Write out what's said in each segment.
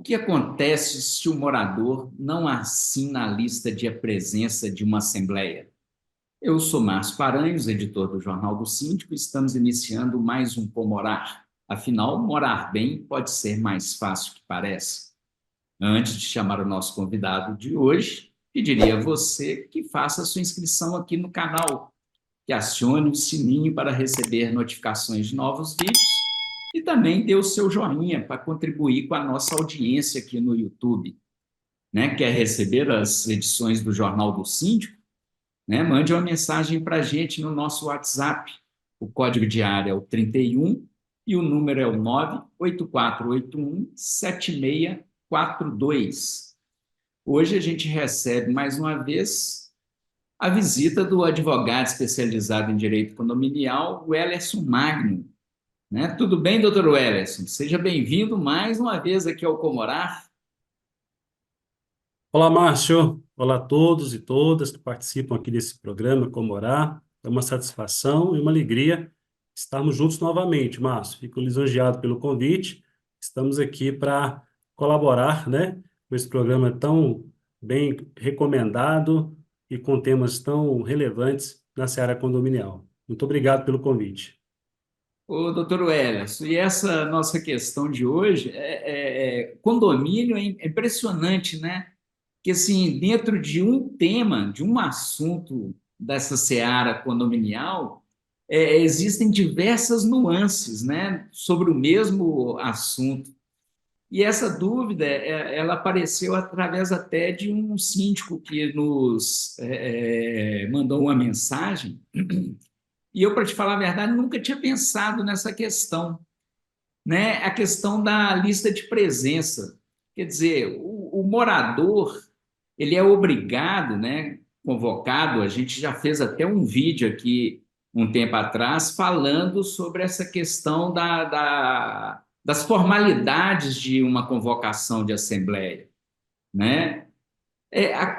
O que acontece se o morador não assina a lista de presença de uma assembleia? Eu sou Márcio Paranhos, editor do Jornal do Síndico, e estamos iniciando mais um Pomorar. Afinal, morar bem pode ser mais fácil que parece. Antes de chamar o nosso convidado de hoje, pediria a você que faça a sua inscrição aqui no canal, que acione o sininho para receber notificações de novos vídeos e também dê o seu joinha para contribuir com a nossa audiência aqui no YouTube. Né? Quer receber as edições do Jornal do Síndico? Né? Mande uma mensagem para a gente no nosso WhatsApp. O código de área é o 31 e o número é o 984817642. Hoje a gente recebe mais uma vez a visita do advogado especializado em direito condominial, o Wellerson Magno. Né? Tudo bem, doutor Wellerson? Seja bem-vindo mais uma vez aqui ao Comorar. Olá, Márcio. Olá a todos e todas que participam aqui desse programa Comorá. É uma satisfação e uma alegria estarmos juntos novamente, Márcio. Fico lisonjeado pelo convite. Estamos aqui para colaborar, né, com esse programa tão bem recomendado e com temas tão relevantes na seara condominial. Muito obrigado pelo convite. Ô, doutor Wellerson, e essa nossa questão de hoje condomínio é impressionante, né? Que assim, dentro de um tema, de um assunto dessa seara condominial, existem diversas nuances, né, sobre o mesmo assunto. E essa dúvida, ela apareceu através até de um síndico que nos mandou uma mensagem, e eu, para te falar a verdade, nunca tinha pensado nessa questão, né? A questão da lista de presença. Quer dizer, o morador, ele é obrigado, né, convocado, a gente já fez até um vídeo aqui um tempo atrás falando sobre essa questão das formalidades de uma convocação de assembleia, né?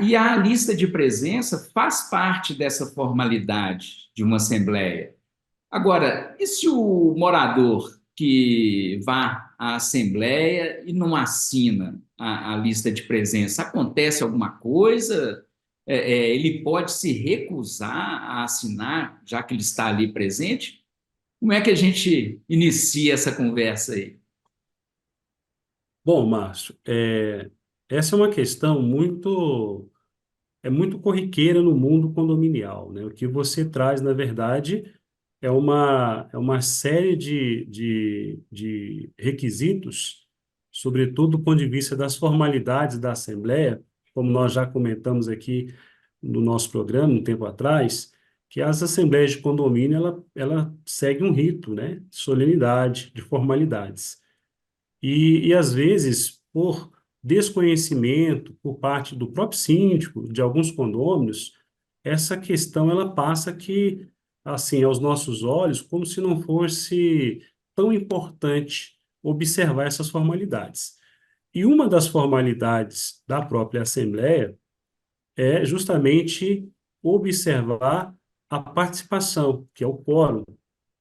E a lista de presença faz parte dessa formalidade de uma assembleia. Agora, e se o morador que vá à Assembleia e não assina a lista de presença, acontece alguma coisa? Ele pode se recusar a assinar, já que ele está ali presente? Como é que a gente inicia essa conversa aí? Bom, Márcio, essa é uma questão muito corriqueira no mundo condominial, né? O que você traz, na verdade, é uma série de requisitos, sobretudo do ponto de vista das formalidades da Assembleia, como nós já comentamos aqui no nosso programa, um tempo atrás, que as assembleias de condomínio, ela segue um rito, né? De solenidade, de formalidades. E às vezes, por desconhecimento por parte do próprio síndico, de alguns condôminos, essa questão ela passa que, assim, aos nossos olhos, como se não fosse tão importante observar essas formalidades. E uma das formalidades da própria Assembleia é justamente observar a participação, que é o quórum,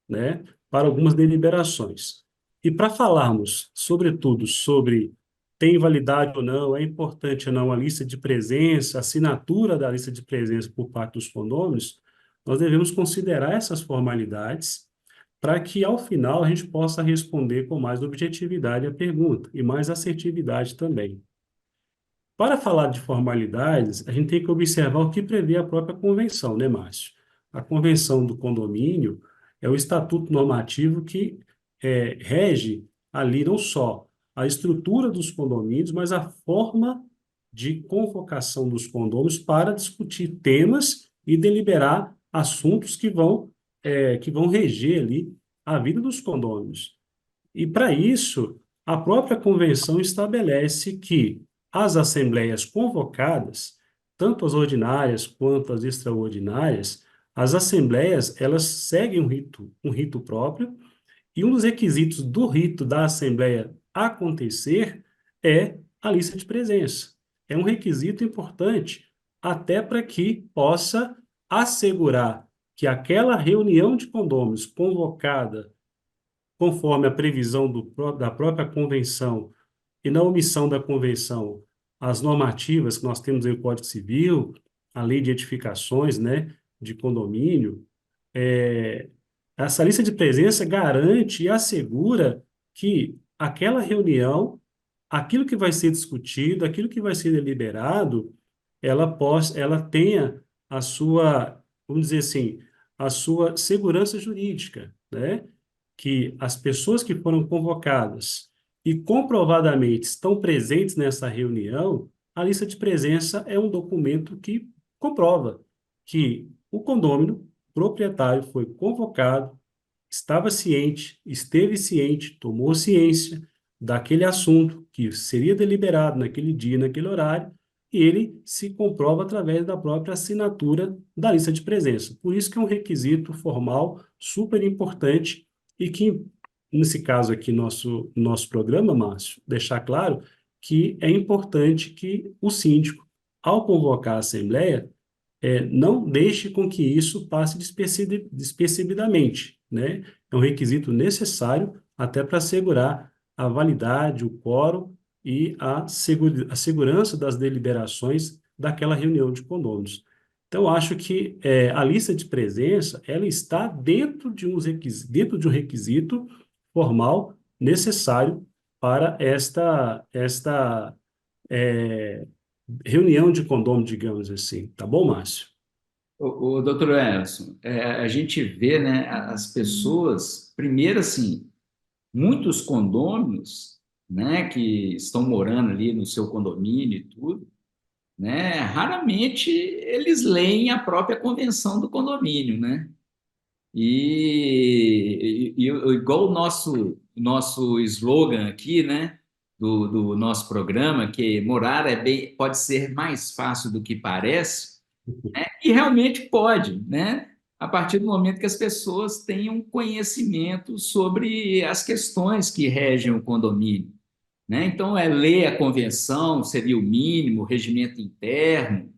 né, para algumas deliberações. E para falarmos, sobretudo, sobre tem validade ou não, é importante ou não a lista de presença, a assinatura da lista de presença por parte dos condôminos, nós devemos considerar essas formalidades para que, ao final, a gente possa responder com mais objetividade a pergunta e mais assertividade também. Para falar de formalidades, a gente tem que observar o que prevê a própria convenção, né, Márcio? A convenção do condomínio é o estatuto normativo que rege ali não só a estrutura dos condomínios, mas a forma de convocação dos condôminos para discutir temas e deliberar assuntos que vão reger ali a vida dos condôminos. E para isso, a própria convenção estabelece que as assembleias convocadas, tanto as ordinárias quanto as extraordinárias, as assembleias, elas seguem um rito próprio, e um dos requisitos do rito da assembleia acontecer é a lista de presença. É um requisito importante até para que possa assegurar que aquela reunião de condôminos convocada conforme a previsão da própria convenção e na omissão da convenção as normativas que nós temos aí, o Código Civil, a lei de edificações, né, de condomínio, é, essa lista de presença garante e assegura que aquela reunião, aquilo que vai ser discutido, aquilo que vai ser deliberado, ela tenha a sua, vamos dizer assim, a sua segurança jurídica, né? Que as pessoas que foram convocadas e comprovadamente estão presentes nessa reunião, a lista de presença é um documento que comprova que o condômino proprietário foi convocado, estava ciente, esteve ciente, tomou ciência daquele assunto que seria deliberado naquele dia, naquele horário, e ele se comprova através da própria assinatura da lista de presença. Por isso que é um requisito formal super importante e que, nesse caso aqui, nosso programa, Márcio, deixar claro que é importante que o síndico, ao convocar a assembleia, não deixe com que isso passe despercebidamente, né? É um requisito necessário até para assegurar a validade, o quórum e a segurança das deliberações daquela reunião de condôminos. Então, acho que a lista de presença, ela está dentro de um requisito formal necessário para esta é, reunião de condômino, digamos assim. Tá bom, Márcio? O doutor Emerson, a gente vê, né, as pessoas, primeiro assim, muitos condôminos, né, que estão morando ali no seu condomínio e tudo, né, raramente eles leem a própria convenção do condomínio, né? Igual o nosso slogan aqui, né, do nosso programa, que morar pode ser mais fácil do que parece, né? E realmente pode, né? A partir do momento que as pessoas tenham conhecimento sobre as questões que regem o condomínio, né? Então, ler a convenção seria o mínimo, o regimento interno,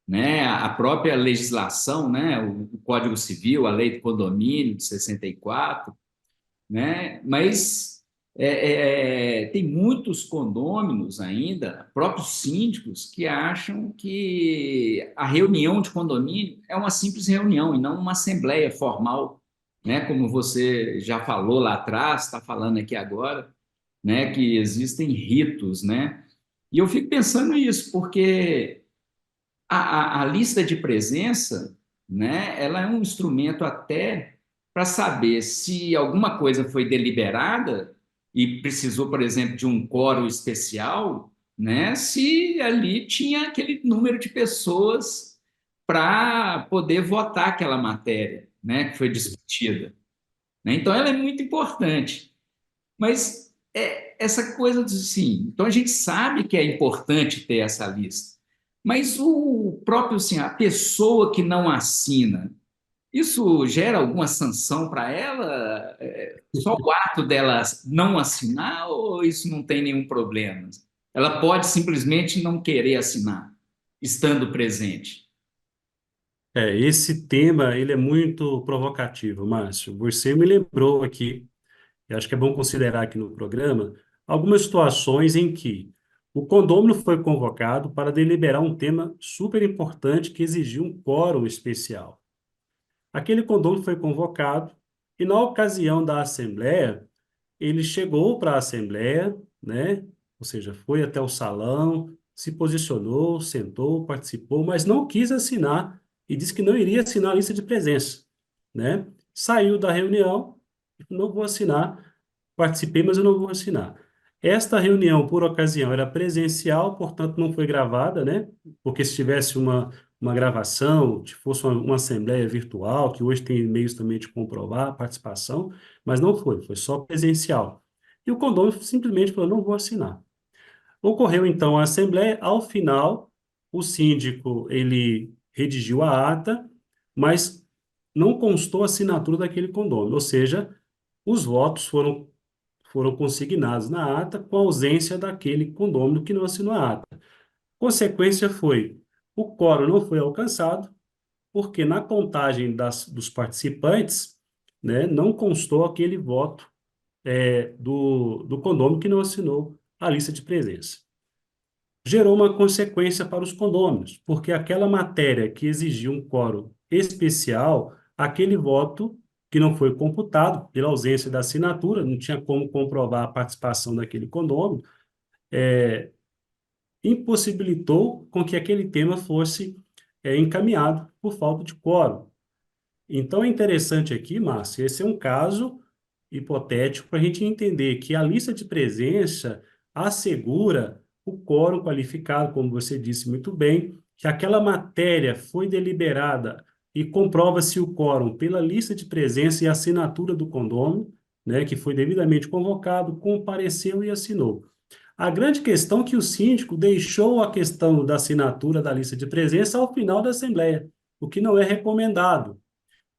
né? A própria legislação, né? O Código Civil, a Lei do Condomínio de 64, né? Mas tem muitos condôminos ainda, próprios síndicos, que acham que a reunião de condomínio é uma simples reunião e não uma assembleia formal, né? Como você já falou lá atrás, está falando aqui agora, né? Que existem ritos, né? E eu fico pensando nisso, porque a lista de presença, né, ela é um instrumento até para saber se alguma coisa foi deliberada e precisou, por exemplo, de um quórum especial, né, se ali tinha aquele número de pessoas para poder votar aquela matéria, né, que foi discutida. Né? Então, ela é muito importante. Mas essa coisa de sim, então a gente sabe que é importante ter essa lista, mas o próprio assim, a pessoa que não assina, isso gera alguma sanção para ela? Só o ato dela não assinar ou isso não tem nenhum problema? Ela pode simplesmente não querer assinar, estando presente. Esse tema, ele é muito provocativo, Márcio. Você me lembrou aqui, e acho que é bom considerar aqui no programa, algumas situações em que o condômino foi convocado para deliberar um tema super importante que exigiu um quórum especial. Aquele condômino foi convocado e, na ocasião da assembleia, ele chegou para a assembleia, né? Ou seja, foi até o salão, se posicionou, sentou, participou, mas não quis assinar e disse que não iria assinar a lista de presença, né? Saiu da reunião, não vou assinar, participei, mas eu não vou assinar. Esta reunião, por ocasião, era presencial, portanto não foi gravada, né? Porque se tivesse uma gravação, se fosse uma assembleia virtual, que hoje tem meios também de comprovar a participação, mas não foi só presencial. E o condomínio simplesmente falou, não vou assinar. Ocorreu então a assembleia, ao final, o síndico, ele redigiu a ata, mas não constou a assinatura daquele condômino, ou seja, os votos foram consignados na ata com a ausência daquele condômino que não assinou a ata. Consequência foi, o quórum não foi alcançado, porque na contagem dos participantes, né, não constou aquele voto do condômino que não assinou a lista de presença. Gerou uma consequência para os condôminos, porque aquela matéria que exigia um quórum especial, aquele voto que não foi computado pela ausência da assinatura, não tinha como comprovar a participação daquele condômino, impossibilitou com que aquele tema fosse encaminhado por falta de quórum. Então, é interessante aqui, Márcio, esse é um caso hipotético para a gente entender que a lista de presença assegura o quórum qualificado, como você disse muito bem, que aquela matéria foi deliberada e comprova-se o quórum pela lista de presença e assinatura do condômino, né, que foi devidamente convocado, compareceu e assinou. A grande questão é que o síndico deixou a questão da assinatura da lista de presença ao final da Assembleia, o que não é recomendado.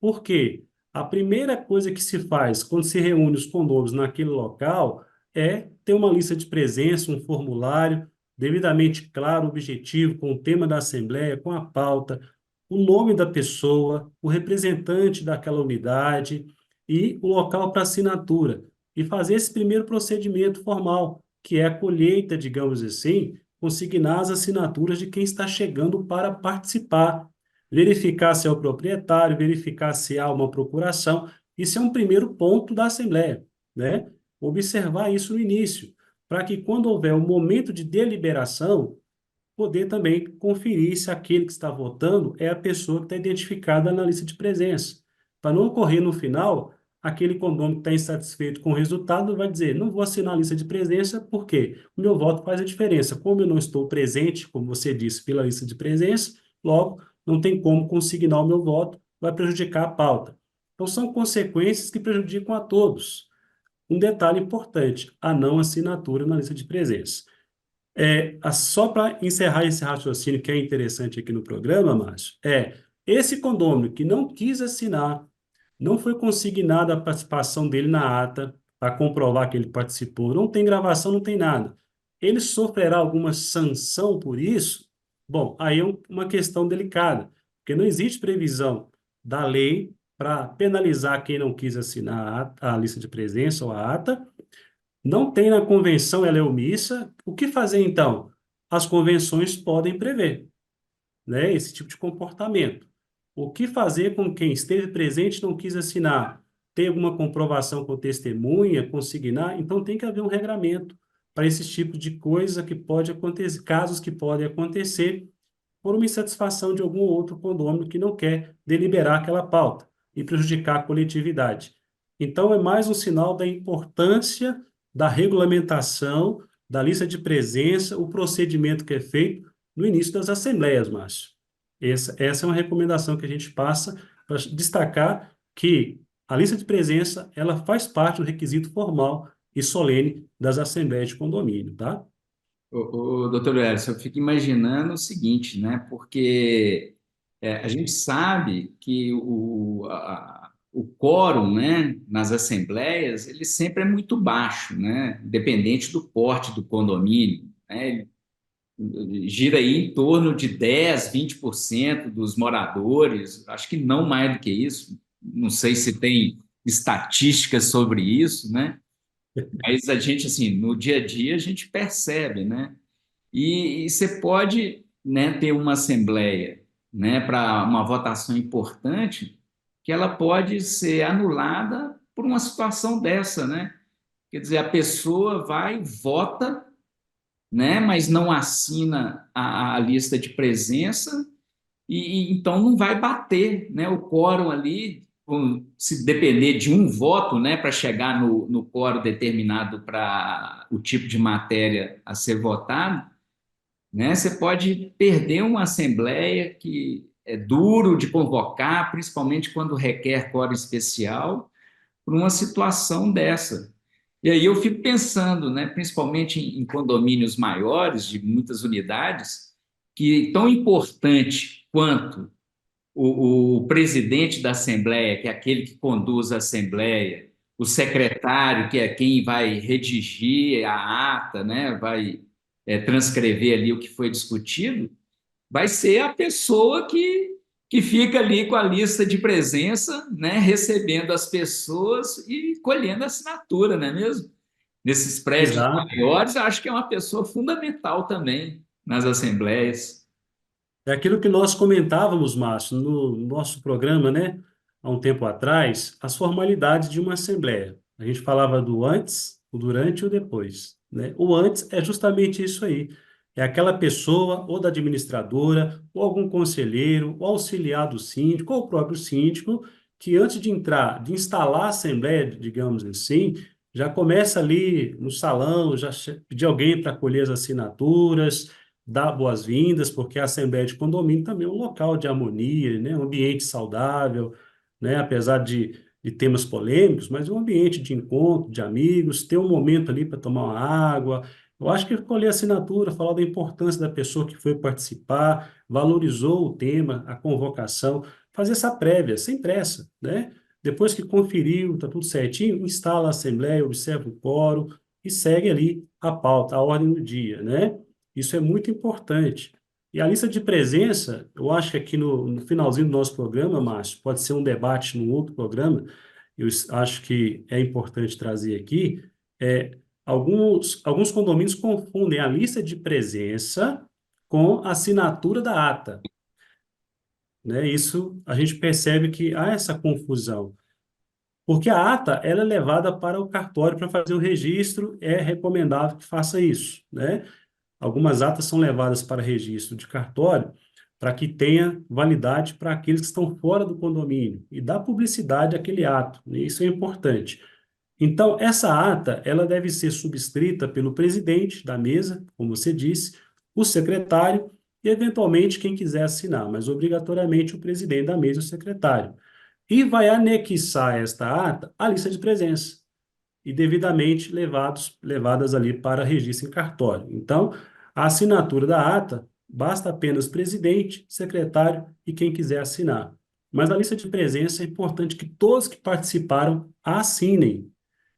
Por quê? A primeira coisa que se faz quando se reúne os condôminos naquele local é ter uma lista de presença, um formulário devidamente claro, objetivo, com o tema da Assembleia, com a pauta, o nome da pessoa, o representante daquela unidade e o local para assinatura. E fazer esse primeiro procedimento formal, que é a colheita, digamos assim, consignar as assinaturas de quem está chegando para participar, verificar se é o proprietário, verificar se há uma procuração. Isso é um primeiro ponto da Assembleia, né? Observar isso no início, para que quando houver um momento de deliberação, poder também conferir se aquele que está votando é a pessoa que está identificada na lista de presença. Para não ocorrer no final, aquele condômino que está insatisfeito com o resultado vai dizer, não vou assinar a lista de presença porque o meu voto faz a diferença. Como eu não estou presente, como você disse, pela lista de presença, logo não tem como consignar o meu voto, vai prejudicar a pauta. Então, são consequências que prejudicam a todos. Um detalhe importante, a não assinatura na lista de presença. Só para encerrar esse raciocínio que é interessante aqui no programa, Márcio, esse condômino que não quis assinar, não foi consignada a participação dele na ata para comprovar que ele participou, não tem gravação, não tem nada. Ele sofrerá alguma sanção por isso? Bom, aí é uma questão delicada, porque não existe previsão da lei para penalizar quem não quis assinar a lista de presença ou a ata, não tem na convenção, ela é omissa. O que fazer então? As convenções podem prever, né, esse tipo de comportamento. O que fazer com quem esteve presente e não quis assinar? Tem alguma comprovação com testemunha, consignar? Então tem que haver um regramento para esse tipo de coisa que pode acontecer, casos que podem acontecer por uma insatisfação de algum outro condômino que não quer deliberar aquela pauta e prejudicar a coletividade. Então, é mais um sinal da importância da regulamentação, da lista de presença, o procedimento que é feito no início das assembleias, Márcio. Essa é uma recomendação que a gente passa para destacar que a lista de presença ela faz parte do requisito formal e solene das assembleias de condomínio, tá? Doutor Elcio, eu fico imaginando o seguinte, né? Porque a gente sabe que o quórum, né, nas assembleias, ele sempre é muito baixo, né? Independente do porte do condomínio, né? Ele gira aí em torno de 10, 20% dos moradores, acho que não mais do que isso, não sei se tem estatísticas sobre isso, né? Mas a gente, assim, no dia a dia, a gente percebe, né? E você pode, né, ter uma assembleia, né, para uma votação importante, que ela pode ser anulada por uma situação dessa, né? Quer dizer, a pessoa vai, vota, né, mas não assina a lista de presença e então não vai bater, né, o quórum ali, se depender de um voto, né, para chegar no quórum determinado para o tipo de matéria a ser votado, né? Você pode perder uma assembleia que é duro de convocar, principalmente quando requer quórum especial, por uma situação dessa. E aí eu fico pensando, né, principalmente em condomínios maiores, de muitas unidades, que tão importante quanto o presidente da Assembleia, que é aquele que conduz a Assembleia, o secretário, que é quem vai redigir a ata, né, vai transcrever ali o que foi discutido, vai ser a pessoa que fica ali com a lista de presença, né, recebendo as pessoas e colhendo a assinatura, não é mesmo? nesses prédios Exato. maiores, eu acho que é uma pessoa fundamental também nas assembleias. É aquilo que nós comentávamos, Márcio, no nosso programa, né, há um tempo atrás, as formalidades de uma assembleia. A gente falava do antes, o durante e o depois, né? O antes é justamente isso aí. É aquela pessoa, ou da administradora, ou algum conselheiro, ou auxiliar do síndico, ou o próprio síndico, que antes de entrar, de instalar a assembleia, digamos assim, já começa ali no salão, já pedir alguém para colher as assinaturas, dar boas-vindas, porque a Assembleia de Condomínio também é um local de harmonia, né? Um ambiente saudável, né? Apesar de temas polêmicos, mas um ambiente de encontro, de amigos, ter um momento ali para tomar uma água. Eu acho que colher assinatura, falar da importância da pessoa que foi participar, valorizou o tema, a convocação, fazer essa prévia, sem pressa, né? Depois que conferiu, está tudo certinho, instala a Assembleia, observa o quórum e segue ali a pauta, a ordem do dia, né? Isso é muito importante. E a lista de presença, eu acho que aqui no finalzinho do nosso programa, Márcio, pode ser um debate num outro programa, acho que é importante trazer aqui, alguns condomínios confundem a lista de presença com a assinatura da ata, né? Isso a gente percebe que há essa confusão. Porque a ata, ela é levada para o cartório para fazer o registro, é recomendável que faça isso, né? Algumas atas são levadas para registro de cartório para que tenha validade para aqueles que estão fora do condomínio e dá publicidade àquele ato, né? Isso é importante. Então, essa ata, ela deve ser subscrita pelo presidente da mesa, como você disse, o secretário e, eventualmente, quem quiser assinar, mas obrigatoriamente o presidente da mesa e o secretário. E vai anexar esta ata à lista de presença e devidamente levadas ali para registro em cartório. Então, a assinatura da ata basta apenas presidente, secretário e quem quiser assinar. Mas na lista de presença é importante que todos que participaram assinem,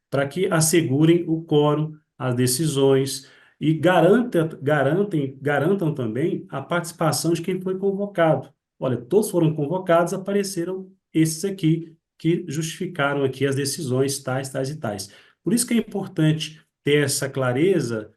para que assegurem o quórum, as decisões e garantam também a participação de quem foi convocado. Olha, todos foram convocados, apareceram esses aqui que justificaram aqui as decisões tais, tais e tais. Por isso que é importante ter essa clareza,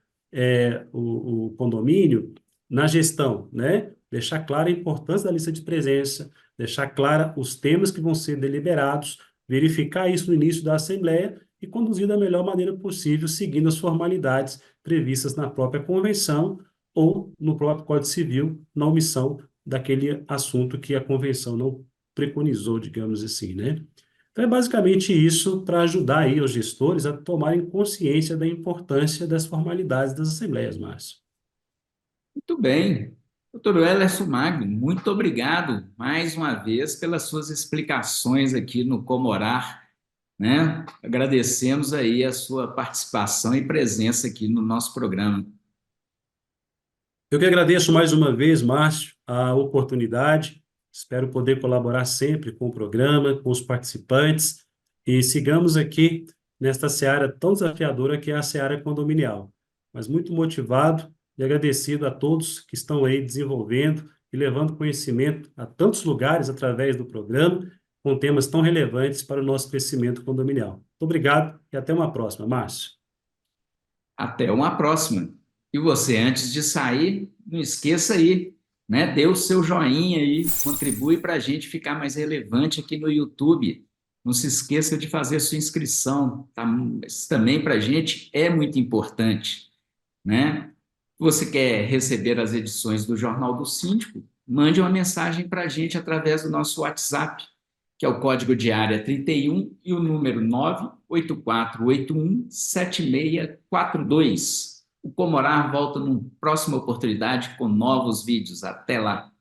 o condomínio, na gestão, né? Deixar clara a importância da lista de presença, deixar clara os temas que vão ser deliberados, verificar isso no início da Assembleia e conduzir da melhor maneira possível, seguindo as formalidades previstas na própria convenção ou no próprio Código Civil, na omissão daquele assunto que a convenção não preconizou, digamos assim, né? Então é basicamente isso para ajudar aí os gestores a tomarem consciência da importância das formalidades das assembleias, Márcio. Muito bem. Doutor Wellerson Magno, muito obrigado mais uma vez pelas suas explicações aqui no Comorar, né? Agradecemos aí a sua participação e presença aqui no nosso programa. Eu que agradeço mais uma vez, Márcio, a oportunidade. Espero poder colaborar sempre com o programa, com os participantes e sigamos aqui nesta seara tão desafiadora que é a seara condominial. Mas muito motivado e agradecido a todos que estão aí desenvolvendo e levando conhecimento a tantos lugares através do programa, com temas tão relevantes para o nosso crescimento condominial. Muito obrigado e até uma próxima, Márcio. Até uma próxima. E você, antes de sair, não esqueça aí, né? Dê o seu joinha aí, contribui para a gente ficar mais relevante aqui no YouTube. Não se esqueça de fazer sua inscrição, tá? Isso também para a gente é muito importante, né? Você quer receber as edições do Jornal do Síndico? Mande uma mensagem para a gente através do nosso WhatsApp, que é o código de área 31 e o número 984817642. O Comorar volta numa próxima oportunidade com novos vídeos. Até lá!